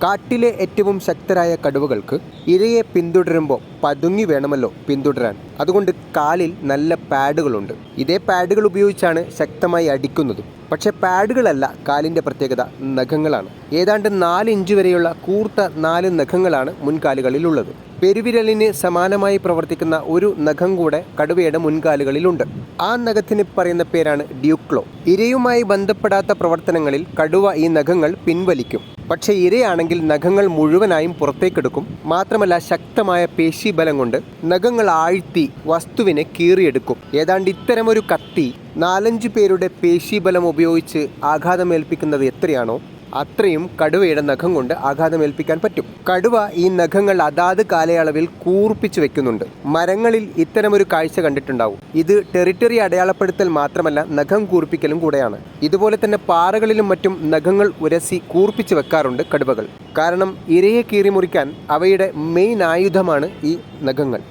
കാട്ടിലെ ഏറ്റവും ശക്തരായ കടുവകൾക്ക് ഇരയെ പിന്തുടരുമ്പോൾ പതുങ്ങി വേണമല്ലോ പിന്തുടരാൻ. അതുകൊണ്ട് കാലിൽ നല്ല പാഡുകളുണ്ട്. ഇതേ പാഡുകൾ ഉപയോഗിച്ചാണ് ശക്തമായി അടിക്കുന്നത്. പക്ഷേ പാഡുകളല്ല കാലിൻ്റെ പ്രത്യേകത, നഖങ്ങളാണ്. ഏതാണ്ട് 4 ഇഞ്ച് വരെയുള്ള കൂർത്ത 4 നഖങ്ങളാണ് മുൻകാലുകളിലുള്ളത്. പെരുവിരലിന് സമാനമായി പ്രവർത്തിക്കുന്ന ഒരു നഖം കൂടെ കടുവയുടെ മുൻകാലുകളിലുണ്ട്. ആ നഖത്തിന് പറയുന്ന പേരാണ് ഡ്യൂക്ലോ. ഇരയുമായി ബന്ധപ്പെടാത്ത പ്രവർത്തനങ്ങളിൽ കടുവ ഈ നഖങ്ങൾ പിൻവലിക്കും. പക്ഷേ ഇരയാണെങ്കിൽ നഖങ്ങൾ മുഴുവനായും പുറത്തേക്കെടുക്കും. മാത്രമല്ല ശക്തമായ പേശീബലം കൊണ്ട് നഖങ്ങൾ ആഴ്ത്തി വസ്തുവിനെ കീറിയെടുക്കും. ഏതാണ്ട് ഇത്തരമൊരു കത്തി 4-5 പേരുടെ പേശീബലം ഉപയോഗിച്ച് ആഘാതമേൽപ്പിക്കുന്നത് എത്രയാണോ അത്രയും കടുവയുടെ നഖം കൊണ്ട് ആഘാതമേൽപ്പിക്കാൻ പറ്റും. കടുവ ഈ നഖങ്ങൾ അതാത് കാലയളവിൽ കൂർപ്പിച്ചു വെക്കുന്നുണ്ട്. മരങ്ങളിൽ ഇത്തരമൊരു കാഴ്ച കണ്ടിട്ടുണ്ടാവും. ഇത് ടെറിട്ടറി അടയാളപ്പെടുത്തൽ മാത്രമല്ല, നഖം കൂർപ്പിക്കലും കൂടെയാണ്. ഇതുപോലെ തന്നെ പാറകളിലും മറ്റും നഖങ്ങൾ ഉരസി കൂർപ്പിച്ചു വെക്കാറുണ്ട് കടുവകൾ. കാരണം ഇരയെ കീറിമുറിക്കാൻ അവയുടെ മെയിൻ ആയുധമാണ് ഈ നഖങ്ങൾ.